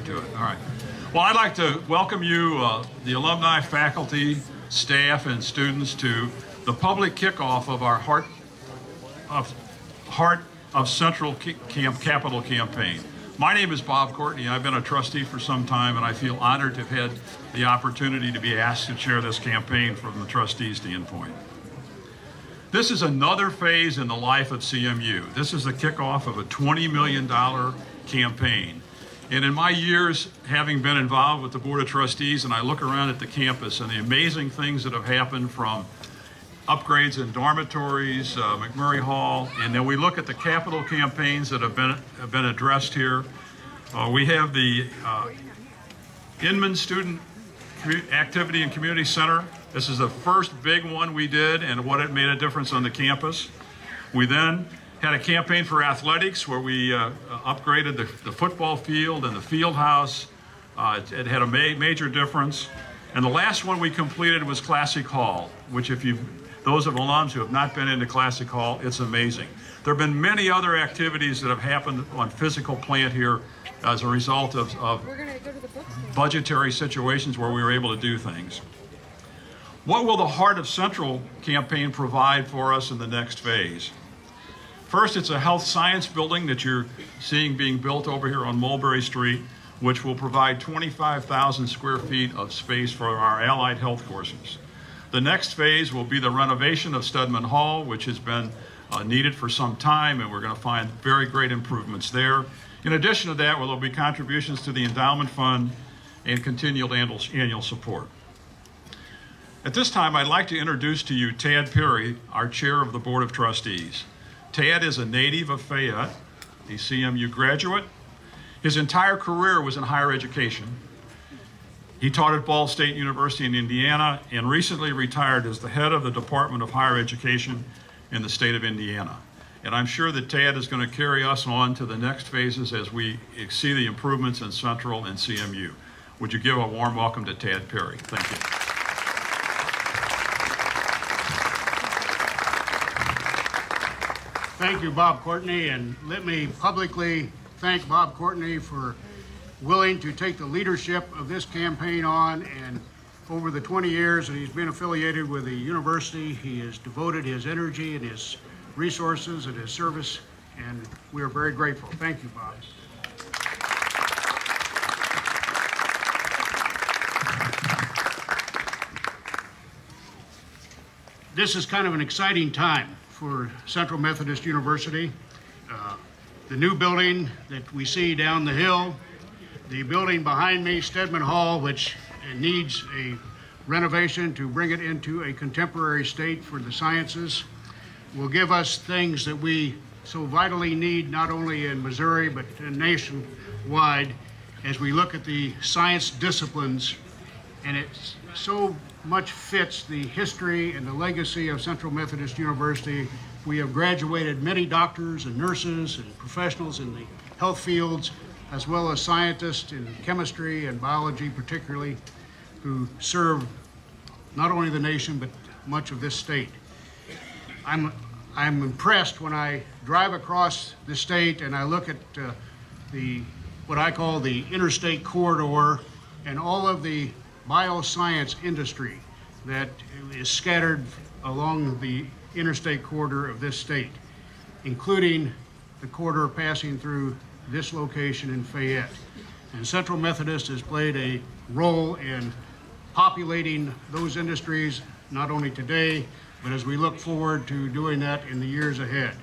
to it. All right. Well, I'd like to welcome you, the alumni, faculty, staff, and students to the public kickoff of our Heart of Central Capital campaign. My name is Bob Courtney. I've been a trustee for some time, and I feel honored to have had the opportunity to be asked to chair this campaign from the trustees' standpoint. This is another phase in the life of CMU. This is the kickoff of a $20 million campaign. And in my years, having been involved with the Board of Trustees, and I look around at the campus and the amazing things that have happened, from upgrades in dormitories, McMurray Hall, and then we look at the capital campaigns that have been addressed here. We have the Inman Student Activity and Community Center. This is the first big one we did, and what it made a difference on the campus. We then had a campaign for athletics where we upgraded the football field and the field house. It had a major difference. And the last one we completed was Classic Hall, which those of alums who have not been into Classic Hall, it's amazing. There have been many other activities that have happened on physical plant here as a result of budgetary situations where we were able to do things. What will the Heart of Central campaign provide for us in the next phase? First, it's a health science building that you're seeing being built over here on Mulberry Street, which will provide 25,000 square feet of space for our allied health courses. The next phase will be the renovation of Stedman Hall, which has been needed for some time, and we're going to find very great improvements there. In addition to that, there will be contributions to the endowment fund and continual annual support. At this time, I'd like to introduce to you Tad Perry, our chair of the Board of Trustees. Tad is a native of Fayette, a CMU graduate. His entire career was in higher education. He taught at Ball State University in Indiana and recently retired as the head of the Department of Higher Education in the state of Indiana. And I'm sure that Tad is going to carry us on to the next phases as we see the improvements in Central and CMU. Would you give a warm welcome to Tad Perry? Thank you. Thank you, Bob Courtney, and let me publicly thank Bob Courtney for willing to take the leadership of this campaign on. And over the 20 years that he's been affiliated with the university, he has devoted his energy and his resources and his service, and we are very grateful. Thank you, Bob. This is kind of an exciting time for Central Methodist University. The new building that we see down the hill, the building behind me, Stedman Hall, which needs a renovation to bring it into a contemporary state for the sciences, will give us things that we so vitally need, not only in Missouri, but nationwide, as we look at the science disciplines. And it so much fits the history and the legacy of Central Methodist University. We have graduated many doctors and nurses and professionals in the health fields, as well as scientists in chemistry and biology particularly, who serve not only the nation, but much of this state. I'm impressed when I drive across the state and I look at what I call the interstate corridor and all of the bioscience industry that is scattered along the interstate corridor of this state, including the corridor passing through this location in Fayette. And Central Methodist has played a role in populating those industries, not only today, but as we look forward to doing that in the years ahead.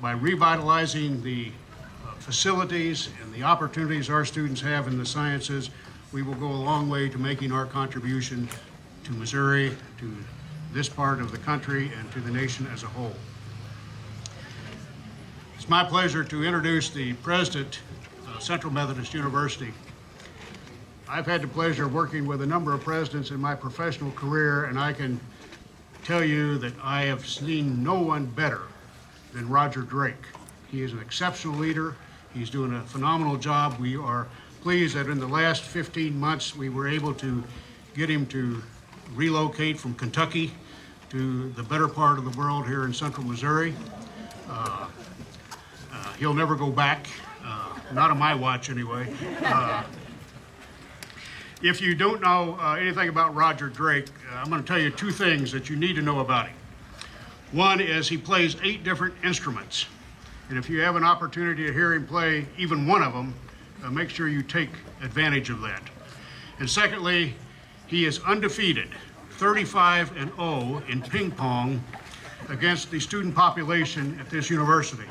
By revitalizing the facilities and the opportunities our students have in the sciences, we will go a long way to making our contribution to Missouri, to this part of the country, and to the nation as a whole. It's my pleasure to introduce the president of Central Methodist University. I've had the pleasure of working with a number of presidents in my professional career, and I can tell you that I have seen no one better than Roger Drake. He is an exceptional leader. He's doing a phenomenal job. We are pleased that in the last 15 months we were able to get him to relocate from Kentucky to the better part of the world here in central Missouri. He'll never go back. not on my watch anyway. If you don't know anything about Roger Drake, I'm going to tell you two things that you need to know about him. One is he plays 8 different instruments. And if you have an opportunity to hear him play even one of them, make sure you take advantage of that. And secondly, he is undefeated, 35-0 in ping pong against the student population at this university.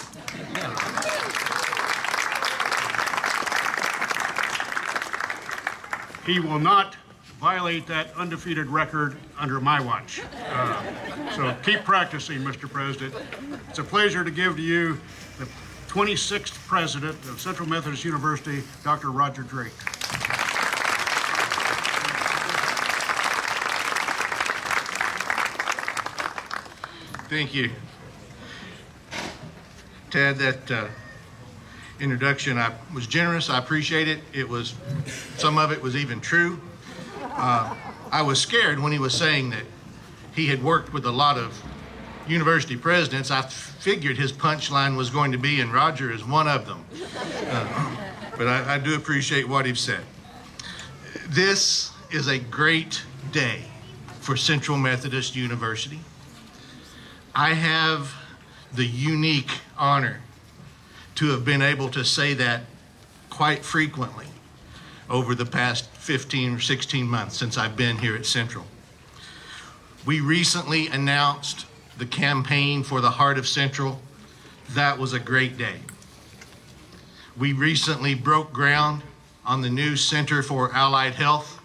He will not violate that undefeated record under my watch. So keep practicing, Mr. President. It's a pleasure to give to you the 26th president of Central Methodist University, Dr. Roger Drake. Thank you, Ted. That introduction was generous. I appreciate it. Some of it was even true. I was scared when he was saying that he had worked with a lot of university presidents. I figured his punchline was going to be, and Roger is one of them. But I do appreciate what he said. This is a great day for Central Methodist University. I have the unique honor to have been able to say that quite frequently over the past 15 or 16 months since I've been here at Central. We recently announced the campaign for the Heart of Central. That was a great day. We recently broke ground on the new Center for Allied Health.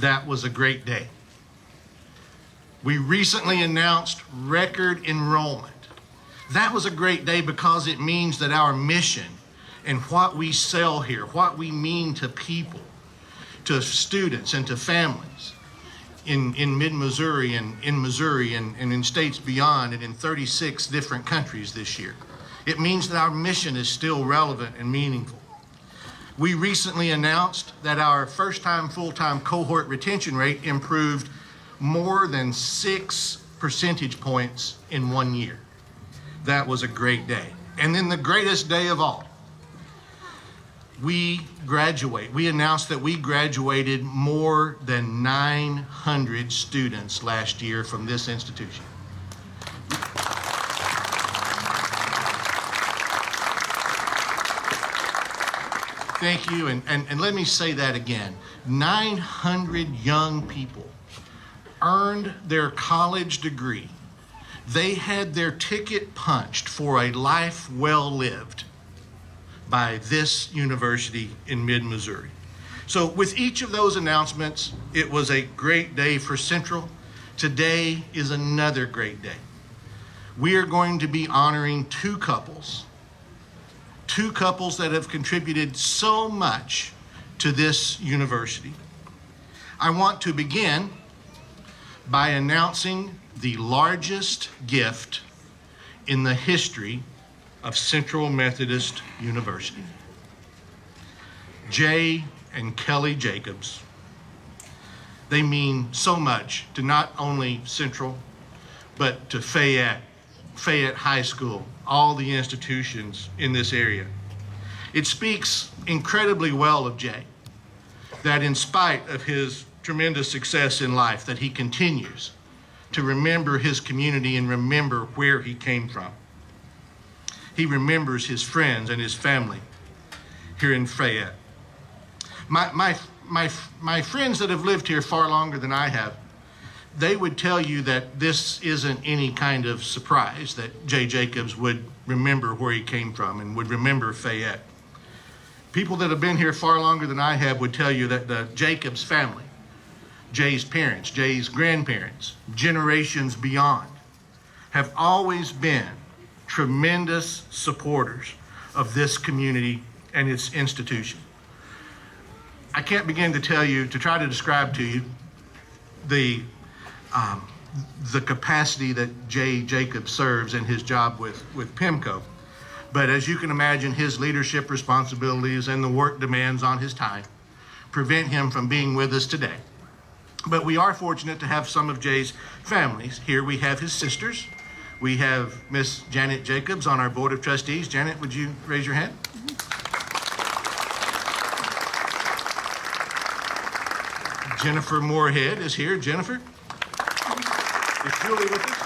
That was a great day. We recently announced record enrollment. That was a great day because it means that our mission and what we sell here, what we mean to people, to students and to families in mid-Missouri and in Missouri and in states beyond and in 36 different countries this year. It means that our mission is still relevant and meaningful. We recently announced that our first-time full-time cohort retention rate improved more than 6 percentage points in 1 year. That was a great day. And then the greatest day of all, we announced that we graduated more than 900 students last year from this institution. Thank you, and let me say that again. 900 young people earned their college degree. They had their ticket punched for a life well lived by this university in mid-Missouri. So with each of those announcements, it was a great day for Central. Today is another great day. We are going to be honoring two couples that have contributed so much to this university. I want to begin by announcing the largest gift in the history of Central Methodist University. Jay and Kelly Jacobs. They mean so much to not only Central, but to Fayette High School, all the institutions in this area. It speaks incredibly well of Jay, that in spite of his tremendous success in life, that he continues to remember his community and remember where he came from. He remembers his friends and his family here in Fayette. My friends that have lived here far longer than I have, they would tell you that this isn't any kind of surprise that Jay Jacobs would remember where he came from and would remember Fayette. People that have been here far longer than I have would tell you that the Jacobs family, Jay's parents, Jay's grandparents, generations beyond, have always been tremendous supporters of this community and its institution. I can't begin to try to describe to you the capacity that Jay Jacobs serves in his job with PIMCO. But as you can imagine, his leadership responsibilities and the work demands on his time prevent him from being with us today. But we are fortunate to have some of Jay's families here. We have his sisters. we have Miss Janet Jacobs on our Board of Trustees. Janet, would you raise your hand? Jennifer Moorhead is here. Jennifer? Is Julie with us?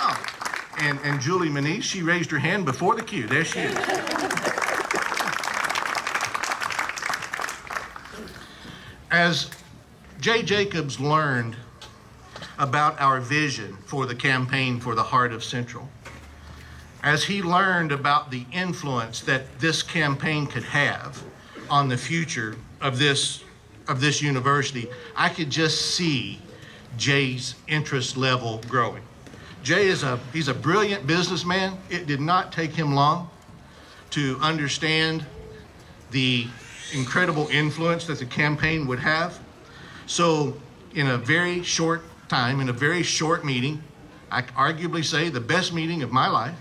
Oh. And Julie Manish, she raised her hand before the cue. There she is. As Jay Jacobs learned about our vision for the campaign for the Heart of Central, as he learned about the influence that this campaign could have on the future of this university, I could just see Jay's interest level growing. Jay he's a brilliant businessman. It did not take him long to understand the incredible influence that the campaign would have. So in a very short time, in a very short meeting, I arguably say the best meeting of my life,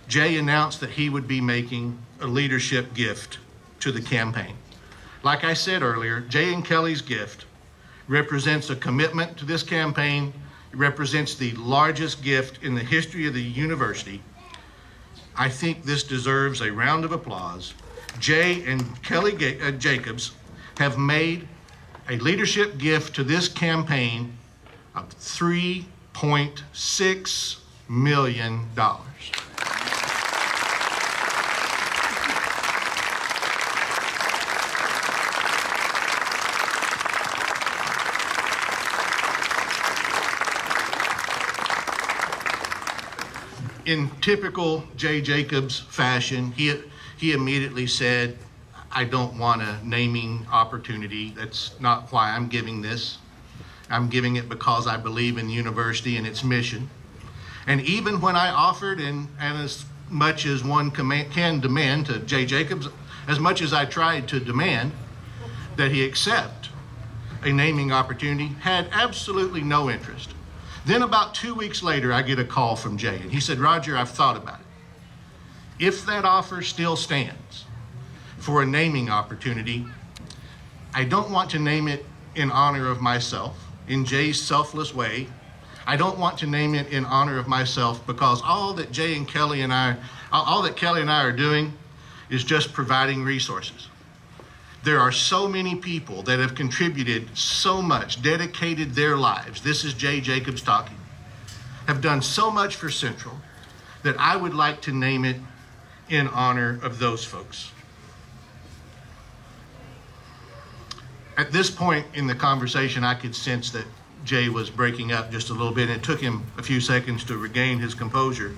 Jay announced that he would be making a leadership gift to the campaign. Like I said earlier, Jay and Kelly's gift represents a commitment to this campaign. It represents the largest gift in the history of the university. I think this deserves a round of applause. Jay and Kelly Jacobs have made a leadership gift to this campaign of $3.6 million. In typical Jay Jacobs fashion, he immediately said, I don't want a naming opportunity. That's not why I'm giving this. I'm giving it because I believe in the university and its mission. And even when I offered, and as much as one can demand to Jay Jacobs, as much as I tried to demand that he accept a naming opportunity, had absolutely no interest. Then about 2 weeks later, I get a call from Jay, and he said, Roger, I've thought about it. If that offer still stands for a naming opportunity, I don't want to name it in honor of myself, in Jay's selfless way. I don't want to name it in honor of myself because all that Kelly and I are doing is just providing resources. There are so many people that have contributed so much, dedicated their lives. This is Jay Jacobs talking. Have done so much for Central that I would like to name it in honor of those folks. At this point in the conversation, I could sense that Jay was breaking up just a little bit, and it took him a few seconds to regain his composure.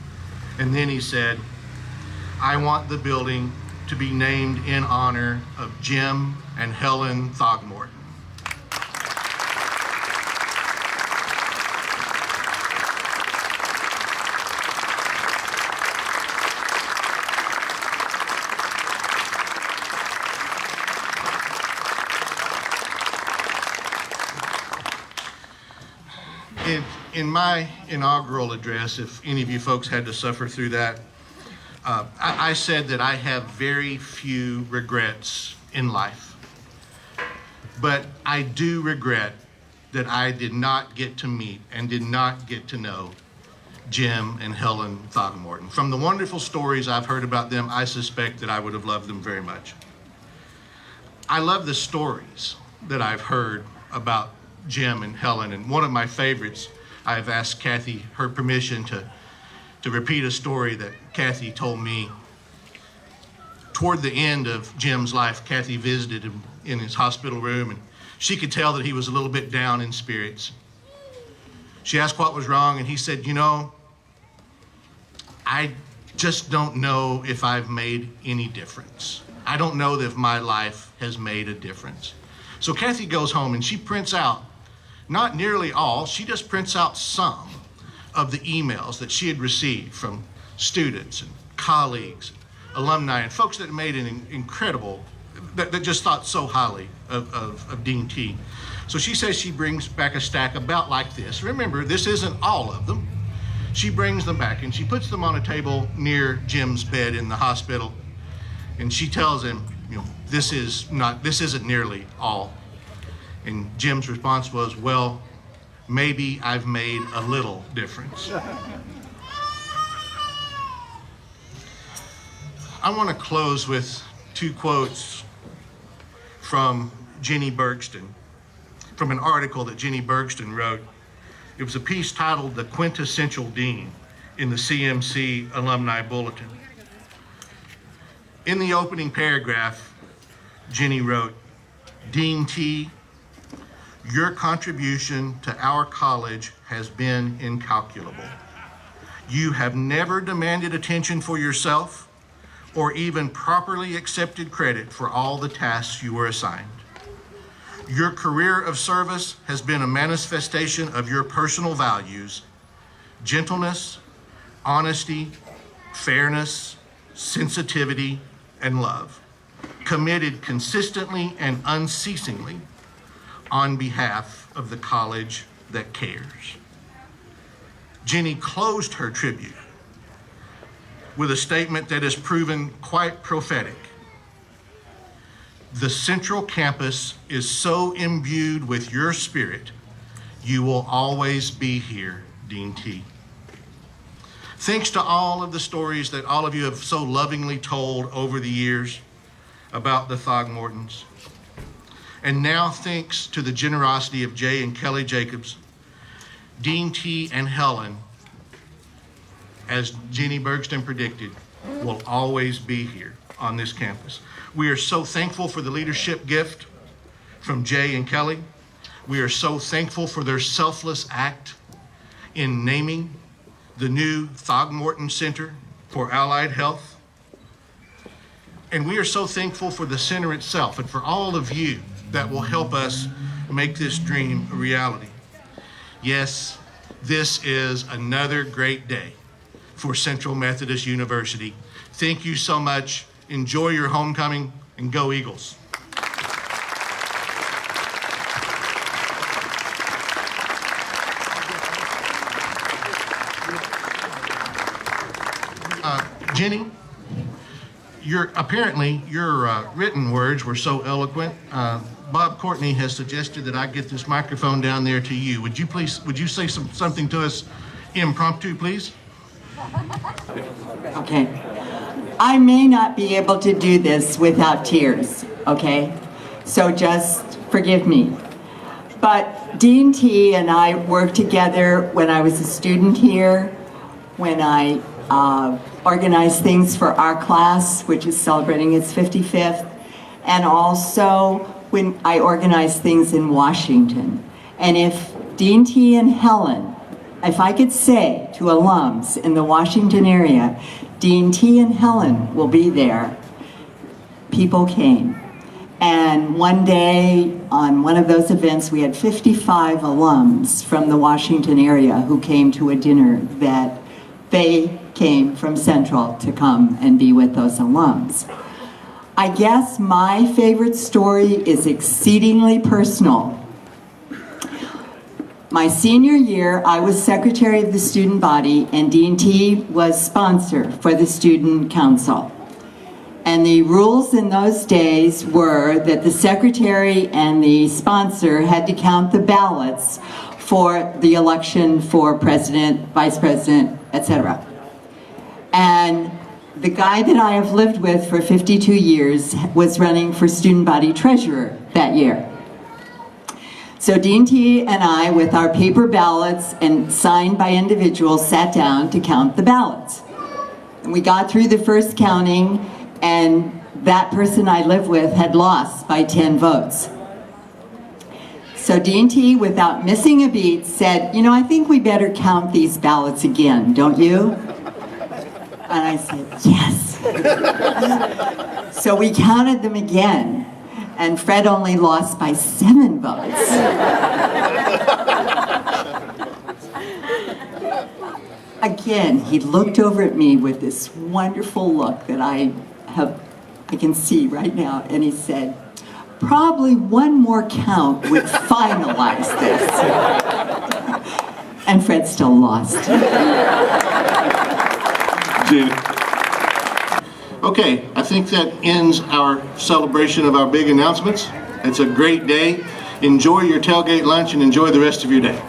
And then he said, I want the building to be named in honor of Jim and Helen Thogmorton. In my inaugural address, if any of you folks had to suffer through that, I said that I have very few regrets in life. But I do regret that I did not get to meet and did not get to know Jim and Helen Thogmorton. From the wonderful stories I've heard about them, I suspect that I would have loved them very much. I love the stories that I've heard about Jim and Helen, and one of my favorites, I've asked Kathy her permission to repeat a story that Kathy told me. Toward the end of Jim's life, Kathy visited him in his hospital room, and she could tell that he was a little bit down in spirits. She asked what was wrong, and he said, you know, I just don't know if I've made any difference. I don't know that if my life has made a difference. So Kathy goes home and she prints out, not nearly all, she just prints out some of the emails that she had received from students and colleagues, alumni, and folks that made an incredible, that just thought so highly of Dean T. So she says she brings back a stack about like this. Remember, this isn't all of them. She brings them back and she puts them on a table near Jim's bed in the hospital. And she tells him, you know, this isn't nearly all. And Jim's response was, well, maybe I've made a little difference. I want to close with two quotes from Jenny Bergston, from an article that Jenny Bergston wrote. It was a piece titled "The Quintessential Dean" in the CMC Alumni Bulletin. In the opening paragraph, Jenny wrote, "Dean T, your contribution to our college has been incalculable. You have never demanded attention for yourself or even properly accepted credit for all the tasks you were assigned. Your career of service has been a manifestation of your personal values, gentleness, honesty, fairness, sensitivity, and love, committed consistently and unceasingly on behalf of the college that cares." Jenny closed her tribute with a statement that has proven quite prophetic. "The Central Campus is so imbued with your spirit, you will always be here, Dean T." Thanks to all of the stories that all of you have so lovingly told over the years about the Throckmortons. And now thanks to the generosity of Jay and Kelly Jacobs, Dean T and Helen, as Jenny Bergston predicted, will always be here on this campus. We are so thankful for the leadership gift from Jay and Kelly. We are so thankful for their selfless act in naming the new Throckmorton Center for Allied Health. And we are so thankful for the center itself and for all of you that will help us make this dream a reality. Yes, this is another great day for Central Methodist University. Thank you so much. Enjoy your homecoming, and go Eagles. Jenny, your written words were so eloquent. Bob Courtney has suggested that I get this microphone down there to you. Would you say something to us impromptu, please? Okay. I may not be able to do this without tears, okay? So just forgive me. But Dean T and I worked together when I was a student here, when I organized things for our class, which is celebrating its 55th, and also when I organized things in Washington. And if Dean T and Helen, if I could say to alums in the Washington area, Dean T and Helen will be there, people came. And one day on one of those events, we had 55 alums from the Washington area who came to a dinner that they came from Central to come and be with those alums. I guess my favorite story is exceedingly personal. My senior year, I was secretary of the student body, and Dean T was sponsor for the student council. And the rules in those days were that the secretary and the sponsor had to count the ballots for the election for president, vice president, etc. And the guy that I have lived with for 52 years was running for student body treasurer that year. So Dean T and I, with our paper ballots and signed by individuals, sat down to count the ballots. And we got through the first counting, and that person I live with had lost by 10 votes. So Dean T, without missing a beat, said, "You know, I think we better count these ballots again, don't you?" And I said, "Yes." So we counted them again, and Fred only lost by 7 votes. Again, he looked over at me with this wonderful look that I can see right now, and he said, "Probably one more count would finalize this." And Fred still lost. Okay, I think that ends our celebration of our big announcements. It's a great day. Enjoy your tailgate lunch and enjoy the rest of your day.